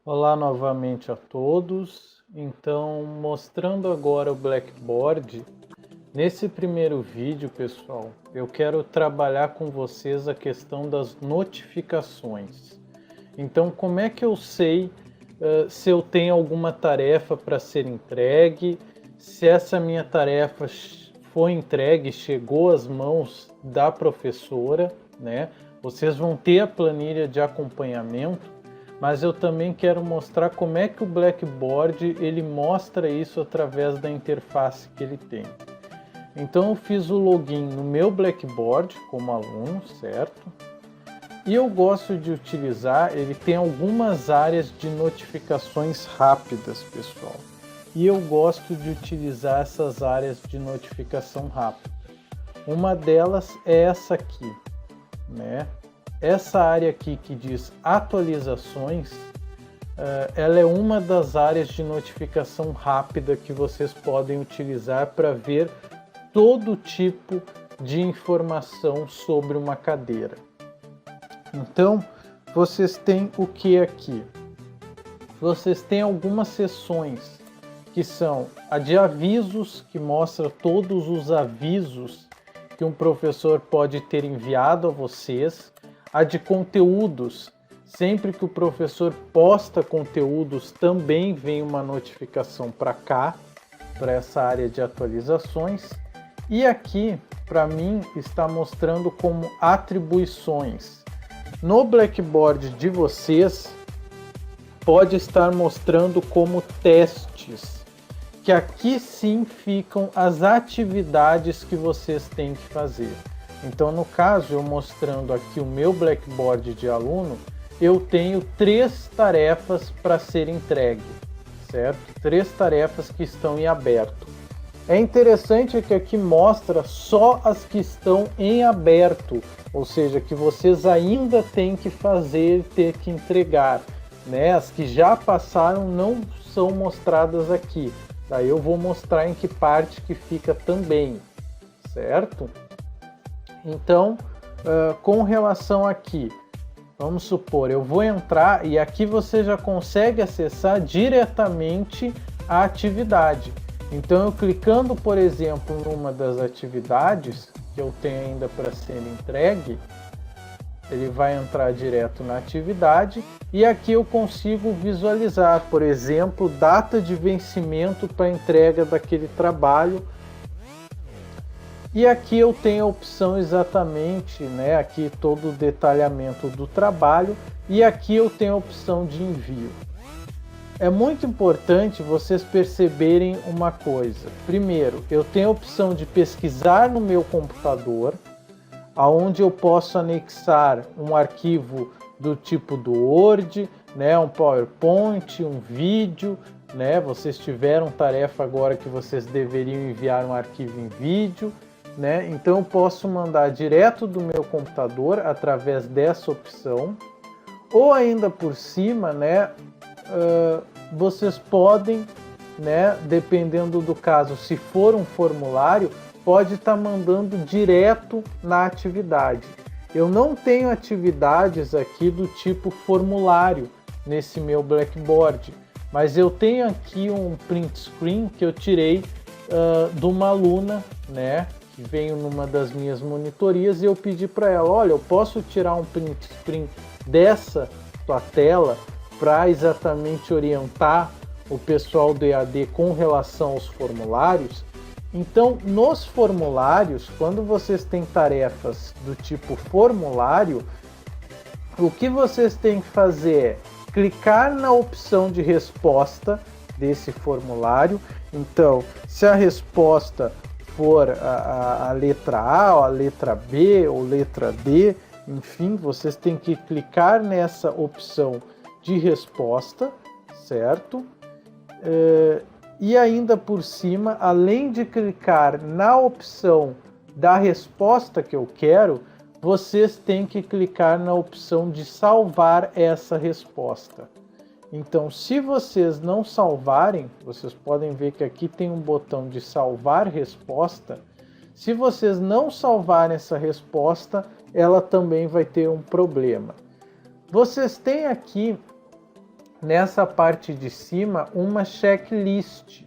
Olá novamente a todos. Então, mostrando agora o Blackboard. Nesse primeiro vídeo, pessoal, eu quero trabalhar com vocês a questão das notificações. Então, como é que eu sei se eu tenho alguma tarefa para ser entregue, se essa minha tarefa foi entregue, chegou às mãos da professora, né? Vocês vão ter a planilha de acompanhamento, mas eu também quero mostrar como é que o Blackboard ele mostra isso através da interface que ele tem. Então eu fiz o login no meu Blackboard como aluno, certo? E eu gosto de utilizar, ele tem algumas áreas de notificações rápidas, pessoal. E eu gosto de utilizar essas áreas de notificação rápida. Uma delas é essa aqui, né? Essa área aqui que diz atualizações, ela é uma das áreas de notificação rápida que vocês podem utilizar para ver todo tipo de informação sobre uma cadeira. Então, vocês têm o que aqui? Vocês têm algumas seções que são a de avisos, que mostra todos os avisos que um professor pode ter enviado a vocês. A de conteúdos, sempre que o professor posta conteúdos, também vem uma notificação para cá, para essa área de atualizações. E aqui, para mim, está mostrando como atribuições. No Blackboard de vocês, pode estar mostrando como testes, que aqui sim ficam as atividades que vocês têm que fazer. Então, no caso, eu mostrando aqui o meu Blackboard de aluno, eu tenho 3 tarefas para ser entregue, certo? 3 tarefas que estão em aberto. É interessante que aqui mostra só as que estão em aberto, ou seja, que vocês ainda têm que fazer, ter que entregar, né? As que já passaram não são mostradas aqui. Daí eu vou mostrar em que parte que fica também, certo? Então, com relação aqui, vamos supor, eu vou entrar e aqui você já consegue acessar diretamente a atividade. Então, eu clicando, por exemplo, numa das atividades que eu tenho ainda para ser entregue, ele vai entrar direto na atividade e aqui eu consigo visualizar, por exemplo, data de vencimento para entrega daquele trabalho. E aqui eu tenho a opção exatamente, né, aqui todo o detalhamento do trabalho e aqui eu tenho a opção de envio. É muito importante vocês perceberem uma coisa. Primeiro, eu tenho a opção de pesquisar no meu computador, aonde eu posso anexar um arquivo do tipo do Word, né, um PowerPoint, um vídeo, né? Vocês tiveram tarefa agora que vocês deveriam enviar um arquivo em vídeo, né? Então eu posso mandar direto do meu computador através dessa opção, ou ainda por cima, né? Vocês podem, né? Dependendo do caso, se for um formulário, pode estar mandando direto na atividade. Eu não tenho atividades aqui do tipo formulário nesse meu Blackboard, mas eu tenho aqui um print screen que eu tirei de uma aluna, né? Que veio numa das minhas monitorias e eu pedi para ela, olha, eu posso tirar um print screen dessa tua tela para exatamente orientar o pessoal do EAD com relação aos formulários. Então, nos formulários, quando vocês têm tarefas do tipo formulário, o que vocês têm que fazer é clicar na opção de resposta desse formulário. Então, se a resposta for a letra A, ou a letra B ou letra D, enfim, vocês têm que clicar nessa opção de resposta, certo? E ainda por cima, além de clicar na opção da resposta que eu quero, vocês têm que clicar na opção de salvar essa resposta. Então, se vocês não salvarem, vocês podem ver que aqui tem um botão de salvar resposta. Se vocês não salvarem essa resposta, ela também vai ter um problema. Vocês têm aqui nessa parte de cima uma checklist.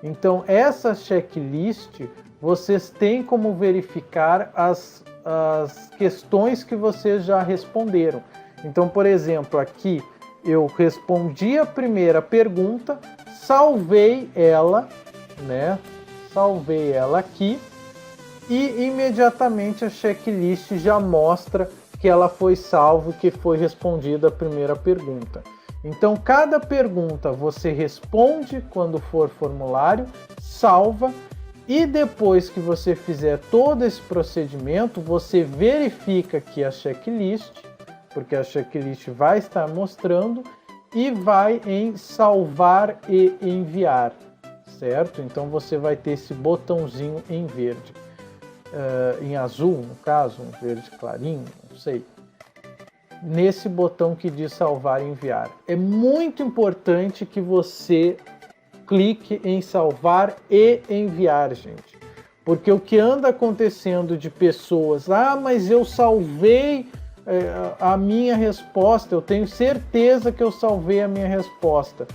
Então, essa checklist, vocês têm como verificar as questões que vocês já responderam. Então, por exemplo, aqui eu respondi a primeira pergunta, salvei ela, né? Salvei ela aqui e imediatamente a checklist já mostra que ela foi salva, que foi respondida a primeira pergunta. Então, cada pergunta você responde quando for formulário, salva, e depois que você fizer todo esse procedimento, você verifica aqui a checklist, porque a checklist vai estar mostrando, e vai em salvar e enviar, certo? Então você vai ter esse botãozinho em verde, em azul, no caso, um verde clarinho, não sei. Nesse botão que diz salvar e enviar. É muito importante que você clique em salvar e enviar, gente. Porque o que anda acontecendo de pessoas, mas eu salvei a minha resposta, eu tenho certeza que eu salvei a minha resposta.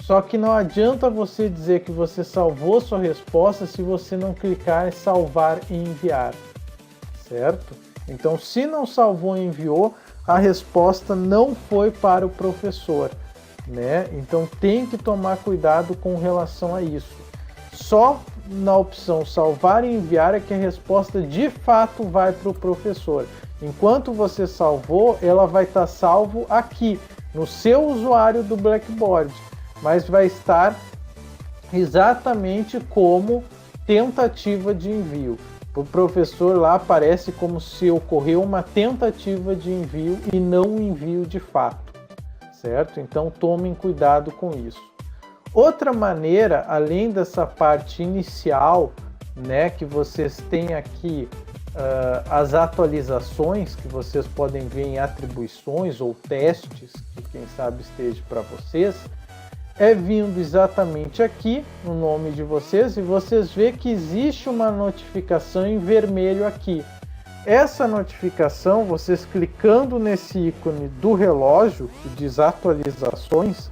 Só que não adianta você dizer que você salvou sua resposta se você não clicar em salvar e enviar, certo? Então, se não salvou e enviou, a resposta não foi para o professor, né? Então tem que tomar cuidado com relação a isso. Só na opção salvar e enviar é que a resposta de fato vai para o professor. Enquanto você salvou, ela vai estar salvo aqui no seu usuário do Blackboard, mas vai estar exatamente como tentativa de envio. O professor lá aparece como se ocorreu uma tentativa de envio e não um envio de fato, certo? Então tomem cuidado com isso. Outra maneira, além dessa parte inicial, né, que vocês têm aqui as atualizações que vocês podem ver em atribuições ou testes, que quem sabe esteja para vocês, é vindo exatamente aqui no nome de vocês e vocês vê que existe uma notificação em vermelho aqui. Essa notificação, vocês clicando nesse ícone do relógio que diz atualizações,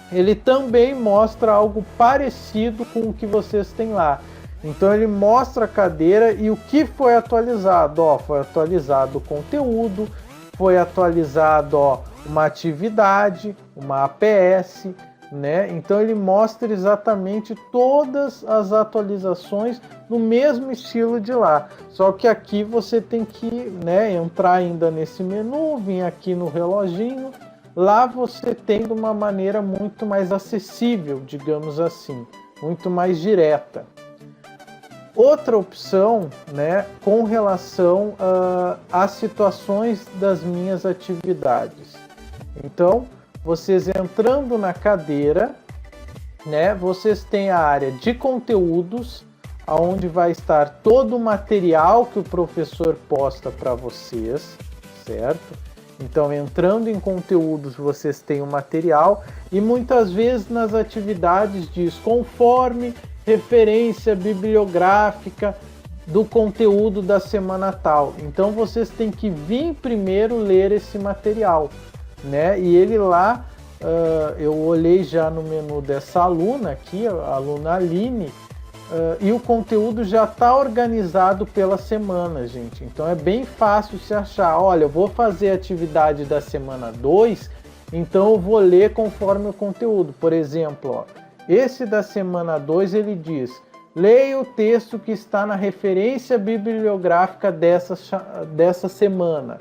ele também mostra algo parecido com o que vocês têm lá. Então ele mostra a cadeira e o que foi atualizado. Foi atualizado o conteúdo, foi atualizado uma atividade, uma APS, né? Então ele mostra exatamente todas as atualizações no mesmo estilo de lá. Só que aqui você tem que, né, entrar ainda nesse menu, vir aqui no reloginho. Lá você tem de uma maneira muito mais acessível, digamos assim, muito mais direta. Outra opção, né, com relação às situações das minhas atividades. Então, vocês entrando na cadeira, né, vocês têm a área de conteúdos, onde vai estar todo o material que o professor posta para vocês, certo? Então, entrando em conteúdos, vocês têm o material e muitas vezes nas atividades diz conforme referência bibliográfica do conteúdo da semana tal. Então, vocês têm que vir primeiro ler esse material, né? E ele lá, eu olhei já no menu dessa aluna aqui, a aluna Aline, e o conteúdo já está organizado pela semana, gente. Então é bem fácil se achar. Olha, eu vou fazer a atividade da semana 2, então eu vou ler conforme o conteúdo. Por exemplo, esse da semana 2 ele diz: leia o texto que está na referência bibliográfica dessa semana,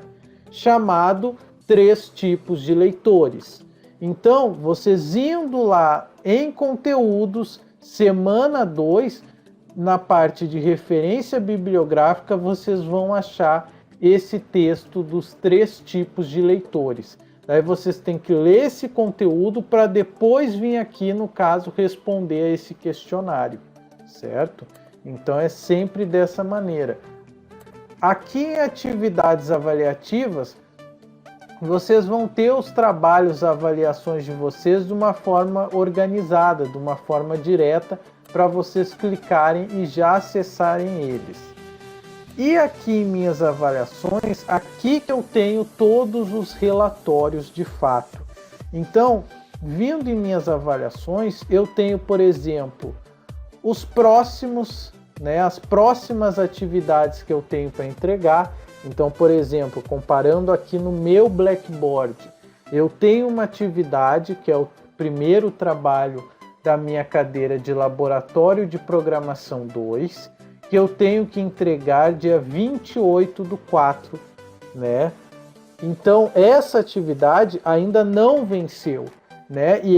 chamado 3 tipos de leitores. Então, vocês indo lá em conteúdos, semana 2, na parte de referência bibliográfica, vocês vão achar esse texto dos 3 tipos de leitores. Daí vocês têm que ler esse conteúdo para depois vir aqui, no caso, responder a esse questionário, certo? Então é sempre dessa maneira. Aqui em atividades avaliativas, vocês vão ter os trabalhos, avaliações de vocês de uma forma organizada, de uma forma direta, para vocês clicarem e já acessarem eles. E aqui em minhas avaliações, aqui que eu tenho todos os relatórios de fato. Então, vindo em minhas avaliações, eu tenho, por exemplo, os próximos, né, as próximas atividades que eu tenho para entregar. Então, por exemplo, comparando aqui no meu Blackboard, eu tenho uma atividade que é o primeiro trabalho da minha cadeira de Laboratório de Programação 2, que eu tenho que entregar dia 28/4, né? Então, essa atividade ainda não venceu, né? E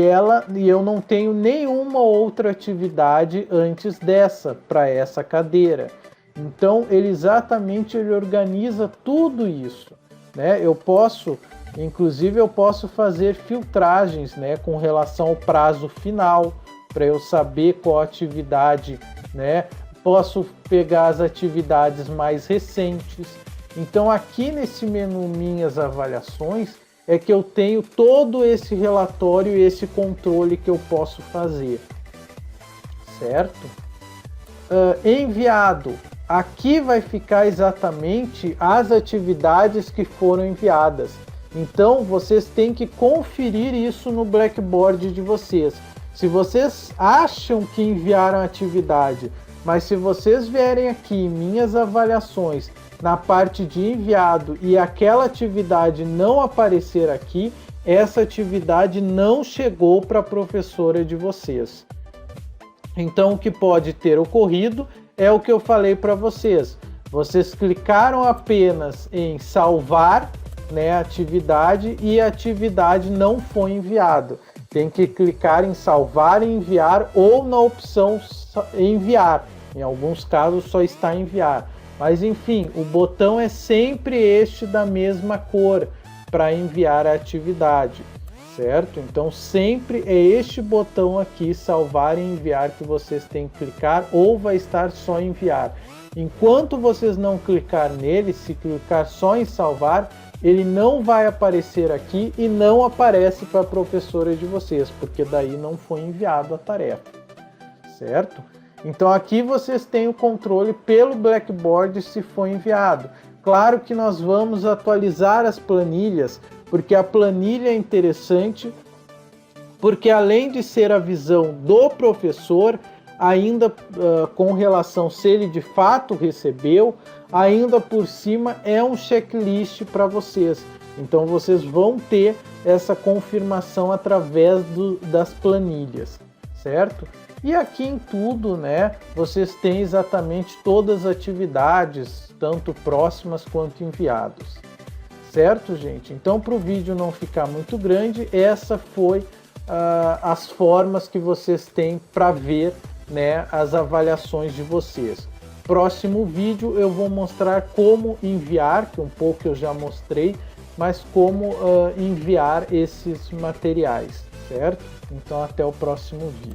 eu não tenho nenhuma outra atividade antes dessa, para essa cadeira. Então, ele organiza tudo isso, né? Inclusive, eu posso fazer filtragens, né, com relação ao prazo final, para eu saber qual atividade, né? Posso pegar as atividades mais recentes. Então, aqui nesse menu Minhas Avaliações, é que eu tenho todo esse relatório e esse controle que eu posso fazer, certo? Enviado. Aqui vai ficar exatamente as atividades que foram enviadas. Então, vocês têm que conferir isso no Blackboard de vocês. Se vocês acham que enviaram a atividade, mas se vocês vierem aqui em Minhas Avaliações, na parte de enviado, e aquela atividade não aparecer aqui, essa atividade não chegou para a professora de vocês. Então, o que pode ter ocorrido é o que eu falei para vocês. Vocês clicaram apenas em salvar, né, a atividade, e a atividade não foi enviada. Tem que clicar em salvar e enviar, ou na opção enviar. Em alguns casos só está enviar. Mas enfim, o botão é sempre este da mesma cor para enviar a atividade, certo? Então sempre é este botão aqui, salvar e enviar, que vocês têm que clicar, ou vai estar só enviar. Enquanto vocês não clicar nele, se clicar só em salvar, ele não vai aparecer aqui e não aparece para a professora de vocês, porque daí não foi enviado a tarefa, certo? Então aqui vocês têm o controle pelo Blackboard se foi enviado. Claro que nós vamos atualizar as planilhas, porque a planilha é interessante, porque além de ser a visão do professor, ainda com relação se ele de fato recebeu, ainda por cima é um checklist para vocês. Então vocês vão ter essa confirmação através das planilhas, certo? E aqui em tudo, né, vocês têm exatamente todas as atividades, tanto próximas quanto enviados. Certo, gente? Então, para o vídeo não ficar muito grande, essa foi as formas que vocês têm para ver, né, as avaliações de vocês. Próximo vídeo eu vou mostrar como enviar, que um pouco eu já mostrei, mas como enviar esses materiais, certo? Então, até o próximo vídeo.